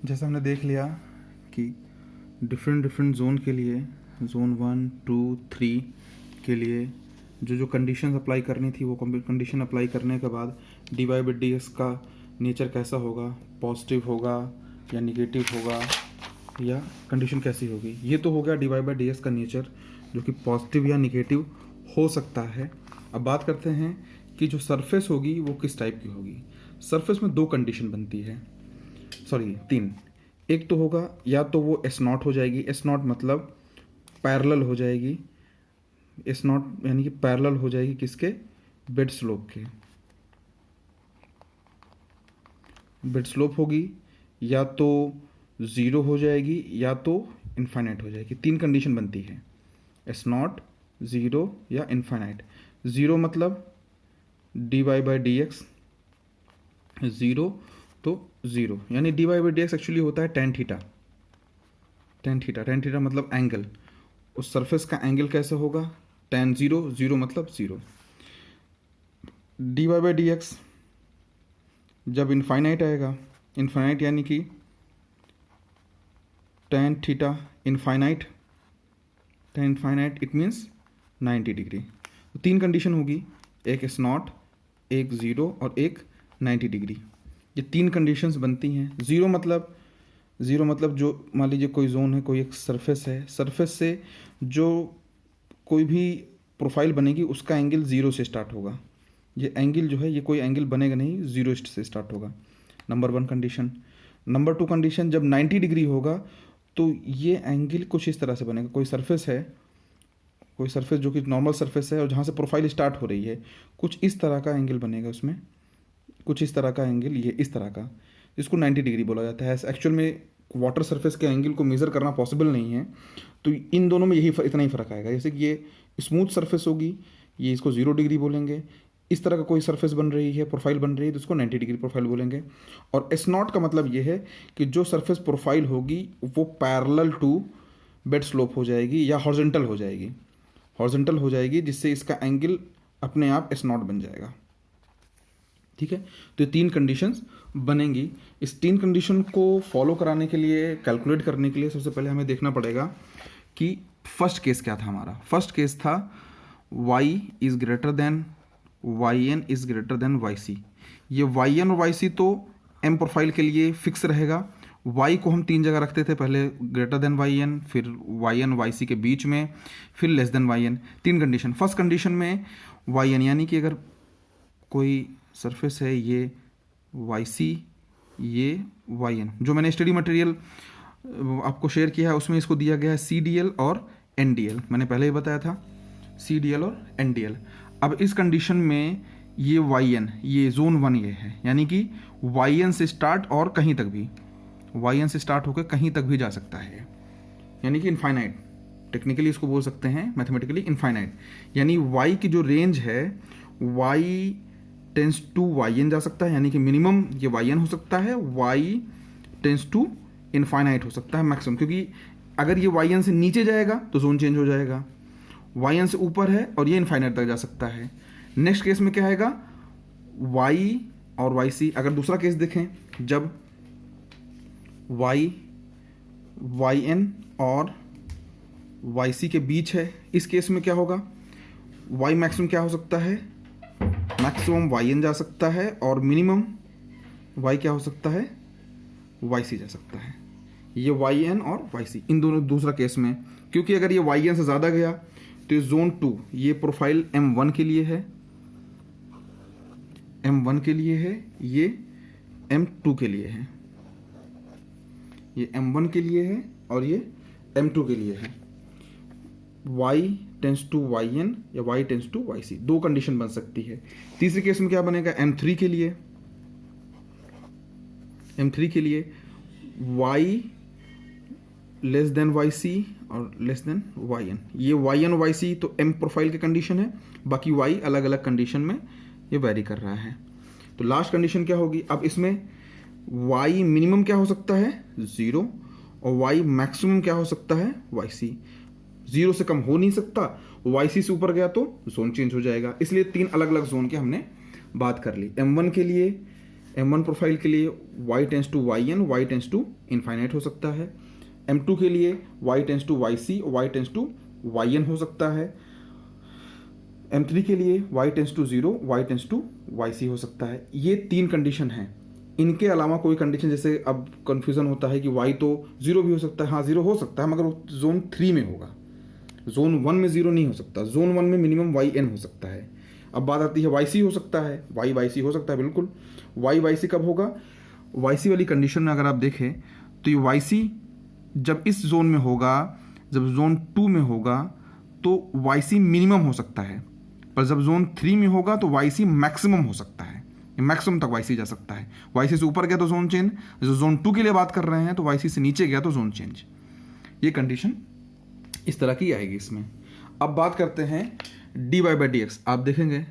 जैसे हमने देख लिया कि डिफरेंट डिफरेंट जोन के लिए, जोन 1, 2, 3 के लिए जो जो कंडीशन अप्लाई करनी थी वो कंडीशन अप्लाई करने के बाद dy बाई डी एक्स का नेचर कैसा होगा, पॉजिटिव होगा या निगेटिव होगा, या कंडीशन कैसी होगी। ये तो हो गया dy बाई डी एक्स का नेचर जो कि पॉजिटिव या निगेटिव हो सकता है। अब बात करते हैं कि जो सरफेस होगी वो किस टाइप की होगी। सरफेस में दो कंडीशन बनती है, सॉरी 3। एक तो होगा या तो वो एस नॉट हो जाएगी, एस नॉट मतलब पैरेलल हो जाएगी, एस नॉट यानी कि पैरेलल हो जाएगी किसके, बेड स्लोप के, बेड स्लोप होगी, या तो ज़ीरो हो जाएगी या तो इनफाइनाइट हो जाएगी। 3 कंडीशन बनती है, एस नॉट, ज़ीरो या इनफाइनाइट। ज़ीरो मतलब D Y by D X, zero तो ज़ीरो, यानी D Y by D X actually होता है tan theta. Tan theta, tan theta मतलब एंगल, उस सरफेस का एंगल कैसे होगा, टेन ज़ीरो, ज़ीरो मतलब zero. D Y by D X जब इनफाइनाइट आएगा, इनफाइनाइट यानी कि tan theta infinite, tan infinite it means 90 degree. तो 3 कंडीशन होगी, एक एस नॉट, एक ज़ीरो और एक 90 डिग्री। ये 3 कंडीशंस बनती हैं। ज़ीरो मतलब जो मान लीजिए कोई जोन है, कोई एक सरफेस है, सरफेस से जो कोई भी प्रोफाइल बनेगी उसका एंगल ज़ीरो से स्टार्ट होगा। ये एंगल जो है ये कोई एंगल बनेगा नहीं, ज़ीरो से स्टार्ट होगा। Number 1 condition. नंबर 2 कंडीशन, जब 90 डिग्री होगा तो ये एंगल कुछ इस तरह से बनेगा। कोई सरफेस है, कोई सरफेस जो कि नॉर्मल सरफेस है और जहाँ से प्रोफाइल स्टार्ट हो रही है, कुछ इस तरह का एंगल बनेगा उसमें, कुछ इस तरह का एंगल, ये इस तरह का, इसको 90 डिग्री बोला जाता है। एक्चुअल में वाटर सरफेस के एंगल को मेज़र करना पॉसिबल नहीं है, तो इन दोनों में यही इतना ही फ़र्क आएगा। जैसे कि ये स्मूथ सरफेस होगी, ये इसको 0 डिग्री बोलेंगे। इस तरह का कोई सरफेस बन रही है, प्रोफाइल बन रही है, तो उसको 90 डिग्री प्रोफाइल बोलेंगे। और एस नॉट का मतलब ये है कि जो सरफेस प्रोफाइल होगी वो पैरेलल टू बेड स्लोप हो जाएगी या हॉरिजॉन्टल हो जाएगी, हॉरिजॉन्टल हो जाएगी, जिससे इसका एंगल अपने आप एस नॉट बन जाएगा। ठीक है, तो ये 3 कंडीशंस बनेंगी। इस 3 कंडीशन को फॉलो कराने के लिए, कैलकुलेट करने के लिए सबसे पहले हमें देखना पड़ेगा कि फर्स्ट केस क्या था हमारा। फर्स्ट केस था y is greater than yn is greater than yc। ये yn और yc तो m प्रोफाइल के लिए फिक्स रहेगा। y को हम 3 जगह रखते थे, पहले ग्रेटर देन yn, फिर yn yc के बीच में, फिर less than yn। 3 condition. First condition में yn यानी कि अगर कोई सरफेस है, ये yc, ये yn, जो मैंने स्टडी मटेरियल आपको शेयर किया है उसमें इसको दिया गया है CDL और NDL, मैंने पहले ही बताया था CDL और NDL। अब इस कंडीशन में ये yn, ये जोन 1 ये है, यानी कि yn से स्टार्ट और कहीं तक भी, yn से स्टार्ट होकर कहीं तक भी जा सकता है, यानी कि इनफाइनाइट। टेक्निकली इसको बोल सकते हैं मैथमेटिकली इनफाइनाइट, यानी y की जो रेंज है y टेंस टू yn जा सकता है, यानी कि मिनिमम ये yn हो सकता है, y टेंस टू इनफाइनाइट हो सकता है मैक्सिमम, क्योंकि अगर ये yn से नीचे जाएगा तो जोन चेंज हो जाएगा, yn से ऊपर है और ये इनफाइनाइट तक जा सकता है। नेक्स्ट केस में क्या आएगा, y और yc। अगर दूसरा केस देखें, जब y yn और yc के बीच है, इस केस में क्या होगा, y मैक्सिमम क्या हो सकता है, मैक्सिमम yn जा सकता है और मिनिमम y क्या हो सकता है, yc जा सकता है। ये yn और yc इन दोनों दूसरा केस में, क्योंकि अगर ये yn से ज़्यादा गया तो ये जोन 2, ये प्रोफाइल m1 के लिए है, m1 के लिए है, ये m2 के लिए है, ये m1 के लिए है और ये m2 के लिए है। y टेंस टू yn या y tends to yc, 2 condition बन सकती है। तीसरे केस में क्या बनेगा, m3 के लिए, m3 के लिए y लेस देन yc और लेस देन yn। ये yn और yc तो m प्रोफाइल की कंडीशन है, बाकी y अलग अलग कंडीशन में ये वेरी कर रहा है। तो लास्ट कंडीशन क्या होगी, अब इसमें y मिनिमम क्या हो सकता है, 0, और y मैक्सिमम क्या हो सकता है, yc। 0 से कम हो नहीं सकता, yc से ऊपर गया तो जोन चेंज हो जाएगा। इसलिए 3 अलग अलग जोन की हमने बात कर ली, m1 के लिए, M1 प्रोफाइल के लिए y tends to y n, y tends to infinite हो सकता है। M2 के लिए y tends to y c, y tends to y n हो सकता है। M3 के लिए y tends to zero, y tends to y c हो सकता है। ये 3 कंडीशन हैं। इनके अलावा कोई कंडीशन, जैसे अब कन्फ्यूज़न होता है कि y तो जीरो भी हो सकता है, हाँ जीरो हो सकता है, मगर वो जोन 3 में होगा, जोन 1 में जीरो नहीं हो सकता। जोन 1 में मिनिमम वाई एन हो सकता है। अब बात आती है वाई सी हो सकता है, वाई सी हो सकता है, बिल्कुल। वाई सी कब होगा? वाई सी वाली कंडीशन में अगर आप देखें तो ये वाई सी जब इस जोन में होगा, जब जोन 2 में होगा तो वाई सी मिनिमम हो सकता है, पर जब जोन 3 में होगा तो वाई सी मैक्सिमम हो सकता है, मैक्सिमम तक वाई सी जा सकता है। वाई सी से ऊपर गया तो जोन चेंज, जो जोन 2 के लिए बात कर रहे हैं तो वाई सी से नीचे गया तो जोन चेंज। ये कंडीशन इस तरह की आएगी इसमें। अब बात करते हैं d Y by D x. आप देखेंगे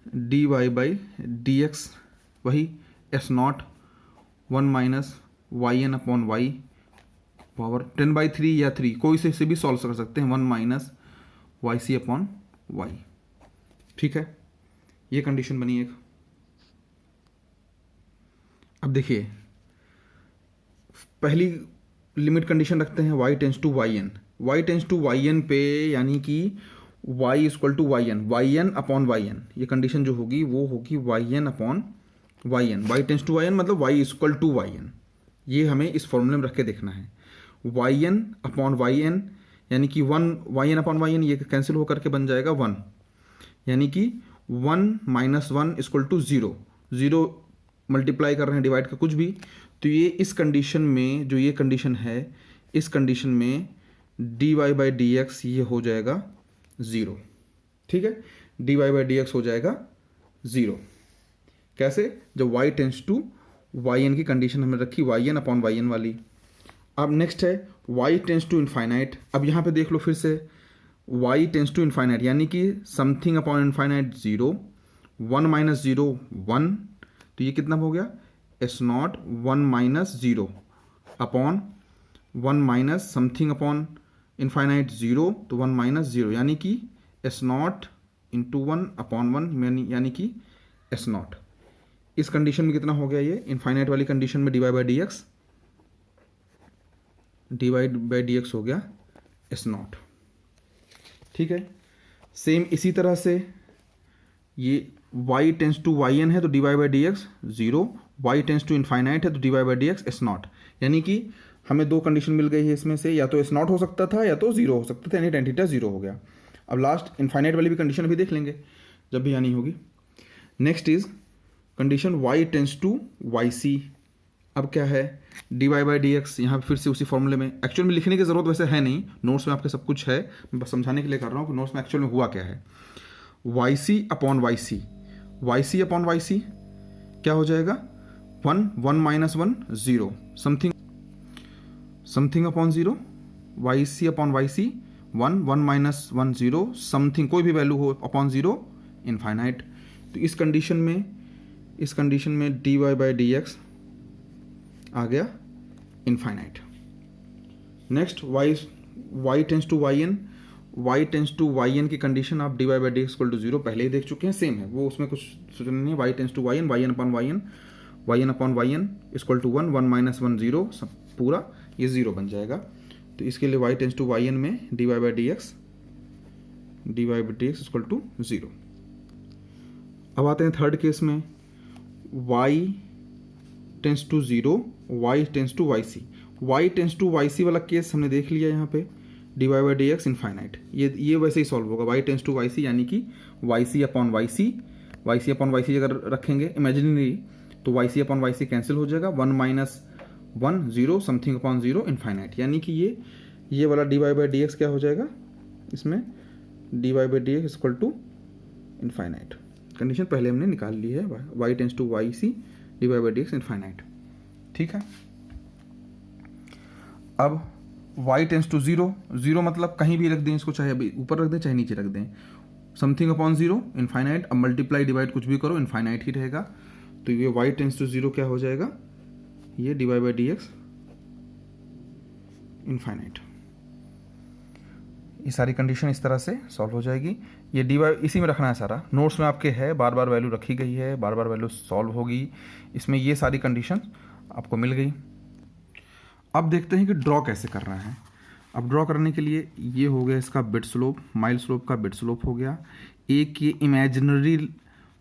d Y by D x वही s naught 1 minus y n upon y power 10/3 या 3, कोई से भी सॉल्व कर सकते हैं, 1 minus y c upon y. ठीक है, ये कंडीशन बनी एक। अब देखिए पहली लिमिट कंडीशन रखते हैं y tends to y n. Y tends to y n पे यानी कि y equal to y n upon y n, ये कंडीशन जो होगी वो होगी y n upon y n. Y tends to y n मतलब y equal to y n, ये हमें इस फॉर्मूले में रख के देखना है। Y n upon y n यानी कि 1 y n upon y n, ये कैंसिल होकर के बन जाएगा 1, यानी कि 1 माइनस 1 इक्वल टू 0। 0 मल्टीप्लाई कर रहे हैं डिवाइड का कुछ भी, तो ये इस कंडीशन में, जो ये कंडीशन है, इस कंडीशन में d Y by D x ये हो जाएगा 0। ठीक है, d Y by D x हो जाएगा 0। कैसे? जब y tends to y n की कंडीशन हमने रखी, y n upon y n वाली। अब नेक्स्ट है y टेंस टू इनफाइनाइट। अब यहाँ पे देख लो फिर से, y टेंस टू इनफाइनाइट यानी कि समथिंग अपॉन इनफाइनाइट 0, 1 माइनस 0 1, तो ये कितना हो गया? S naught 1 minus 0 upon 1 minus something upon infinite 0, तो 1 माइनस 0 यानी कि एस नॉट इंटू 1 अपॉन 1 यानी कि एस नॉट। इस कंडीशन में कितना हो गया? ये इनफाइनाइट वाली कंडीशन में d Y by D x, d Y by D x हो गया एस नॉट। ठीक है, सेम इसी तरह से ये y tends to y n है तो d Y by D x 0, y tends to infinite है तो d Y by D x एस नॉट। यानी कि हमें 2 कंडीशन मिल गई है इसमें से, या तो एस नॉट हो सकता था या तो 0 हो सकता था, यानी tan थीटा 0 हो गया। अब लास्ट इनफाइनाइट वाली भी कंडीशन अभी देख लेंगे जब भी आनी होगी। Next is condition y tends to y c. अब क्या है? D Y by D x, यहाँ फिर से उसी फॉर्मूले में, एक्चुअल में लिखने की ज़रूरत वैसे है नहीं, नोट्स में आपके सब कुछ है, मैं बस समझाने के लिए कर रहा हूँ कि नोट्स में एक्चुअल में हुआ क्या है। Y c upon y c, y c upon y c क्या हो जाएगा? 1 minus 1 0, something upon 0, y c upon y c 1 minus 1 0, something कोई भी वैल्यू हो अपॉन 0 इनफाइनाइट। तो इस कंडीशन में d Y by D x आ गया infinite. Next y tends to y n, y tends to y n की condition आप d Y by D x equal to 0 पहले ही देख चुके हैं, सेम है वो, उसमें कुछ सोचना नहीं है। y tends to y n upon y n equal to 1 minus 1 0, सब पूरा ये 0 बन जाएगा। तो इसके लिए y tends to y n में d Y by D x equal to 0। अब आते हैं थर्ड केस में, y tends to 0, y tends to y c. y tends to y c वाला केस हमने देख लिया यहाँ पे, d Y by D x infinite, ये वैसे ही सॉल्व होगा। y tends to y c यानी कि y c upon y c अगर रखेंगे इमेजिनरी तो y c upon y c cancel हो जाएगा, 1 माइनस 1 0, समथिंग अपॉन 0 इनफाइनाइट, यानी कि ये वाला d Y by D x क्या हो जाएगा? इसमें d Y by D x equal to infinite. Condition पहले हमने निकाल ली है, y tends to y c d Y by D x infinite. ठीक है, अब y टेंस टू 0 मतलब कहीं भी रख दें इसको, चाहे अभी ऊपर रख दें चाहे नीचे रख दें, समथिंग अपॉन 0 इनफाइनाइट। अब मल्टीप्लाई डिवाइड कुछ भी करो इनफाइनाइट ही रहेगा, तो ये y टेंस टू 0 क्या हो जाएगा? ये d Y by D x infinite. ये सारी कंडीशन इस तरह से सॉल्व हो जाएगी। ये dy इसी में रखना है सारा, नोट्स में आपके है, बार बार वैल्यू रखी गई है, बार बार वैल्यू सॉल्व होगी, इसमें ये सारी कंडीशन आपको मिल गई। अब देखते हैं कि ड्रॉ कैसे करना है। अब ड्रॉ करने के लिए ये हो गया इसका बिट स्लोप, माइल स्लोप का बिट स्लोप हो गया। एक ये इमेजिनरी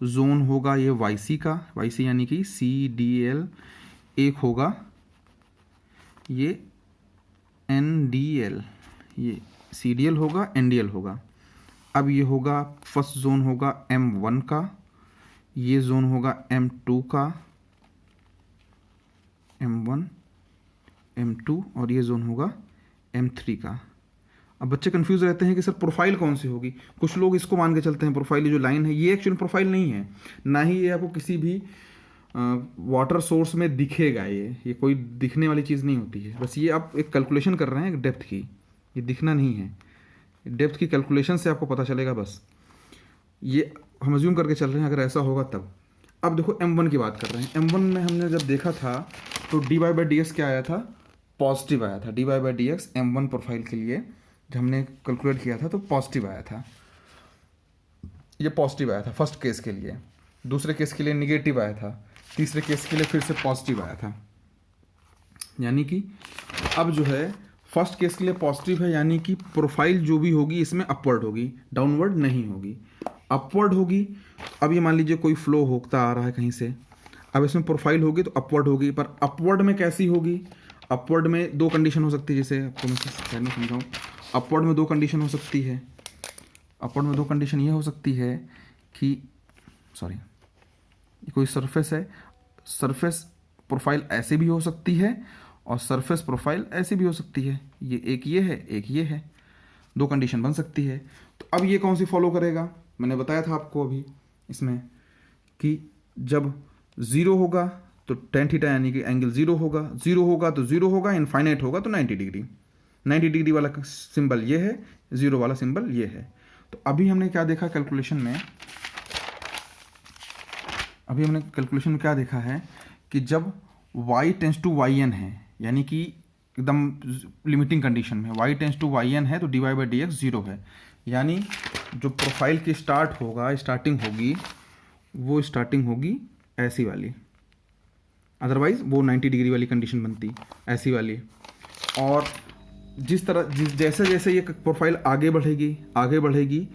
जोन होगा ये YC का, YC यानी कि CDL। एक होगा ये NDL, ये CDL होगा, NDL होगा। अब ये होगा फर्स्ट जोन होगा M1 का, ये जोन होगा M2 का, M1 M2, और ये जोन होगा M3 का। अब बच्चे कंफ्यूज रहते हैं कि सर प्रोफाइल कौन सी होगी। कुछ लोग इसको मान के चलते हैं प्रोफाइल, ये जो लाइन है ये एक्चुअली प्रोफाइल नहीं है, ना ही ये आपको किसी भी वाटर सोर्स में दिखेगा। ये कोई दिखने वाली चीज़ नहीं होती है, बस ये आप एक कैलकुलेशन कर रहे हैं डेप्थ की, ये दिखना नहीं है। डेप्थ की कैलकुलेशन से आपको पता चलेगा, बस ये हम अज्यूम करके चल रहे हैं अगर ऐसा होगा तब। अब देखो M1 की बात कर रहे हैं। M1 में हमने जब देखा था तो dy/dx क्या आया था, पॉजिटिव आया था। dy/dx M1 प्रोफाइल के लिए जब हमने कैलकुलेट किया था तो पॉजिटिव आया था, ये पॉजिटिव आया था फर्स्ट केस के लिए। दूसरे केस के लिए निगेटिव आया था, तीसरे केस के लिए फिर से पॉजिटिव आया था। यानी कि अब जो है फर्स्ट केस के लिए पॉजिटिव है, यानी कि प्रोफाइल जो भी होगी इसमें अपवर्ड होगी, डाउनवर्ड नहीं होगी, अपवर्ड होगी। अब ये मान लीजिए कोई फ्लो होता आ रहा है कहीं से, अब इसमें प्रोफाइल होगी तो अपवर्ड होगी, पर अपवर्ड में कैसी होगी, अपवर्ड में दो कंडीशन हो सकती है, जैसे आपको मैं पहले समझाऊँ। अपवर्ड में दो कंडीशन हो सकती है, अपवर्ड में दो कंडीशन ये हो सकती है कि कोई सरफेस है, सरफेस प्रोफाइल ऐसे भी हो सकती है और सरफेस प्रोफाइल ऐसे भी हो सकती है। ये है, एक ये है, दो कंडीशन बन सकती है। तो अब ये कौन सी फॉलो करेगा, मैंने बताया था आपको अभी इसमें कि जब ज़ीरो होगा तो tan थीटा यानी कि एंगल ज़ीरो होगा, ज़ीरो होगा तो ज़ीरो होगा, इनफाइनाइट होगा तो 90 डिग्री। 90 डिग्री वाला सिंबल ये है, ज़ीरो वाला सिंबल ये है। तो अभी हमने क्या देखा कैलकुलेशन में, अभी हमने कैलकुलेशन में क्या देखा है कि जब y टेंस टू yn है, यानी कि एकदम लिमिटिंग कंडीशन में y टेंस टू yn है तो dy/dx ज़ीरो है। यानी जो प्रोफाइल की स्टार्ट होगा, स्टार्टिंग होगी, वो स्टार्टिंग होगी ऐसी वाली, अदरवाइज वो 90 डिग्री वाली कंडीशन बनती ऐसी वाली। और जैसे जैसे ये प्रोफाइल आगे बढ़ेगी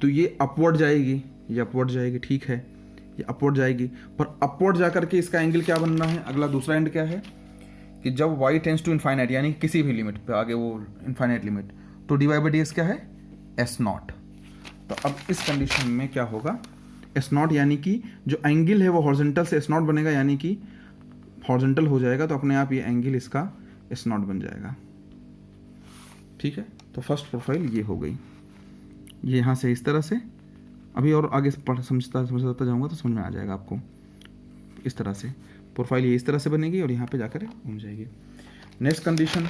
तो ये अपवर्ड जाएगी, ठीक है, ये अपवर्ड जाएगी। पर अपवर्ड जा करके इसका एंगल क्या बनना है, अगला दूसरा एंड क्या है कि जब y टेंस टू इनफाइनाइट यानी किसी भी लिमिट पे आगे वो इनफाइनाइट लिमिट, तो dy/dx क्या है, S0। तो अब इस कंडीशन में क्या होगा, S0 यानी कि जो एंगल है वो हॉरिजॉन्टल से S0 बनेगा, यानी कि हॉरिजॉन्टल हो जाएगा तो अपने आप ये एंगल इसका S0 बन जाएगा। ठीक है, तो फर्स्ट प्रोफाइल ये हो गई, ये यहाँ से इस तरह से। अभी और आगे समझता जाऊँगा तो समझ में आ जाएगा आपको। इस तरह से प्रोफाइल ये इस तरह से बनेगी और यहाँ पे जाकर घूम जाएगी। Next condition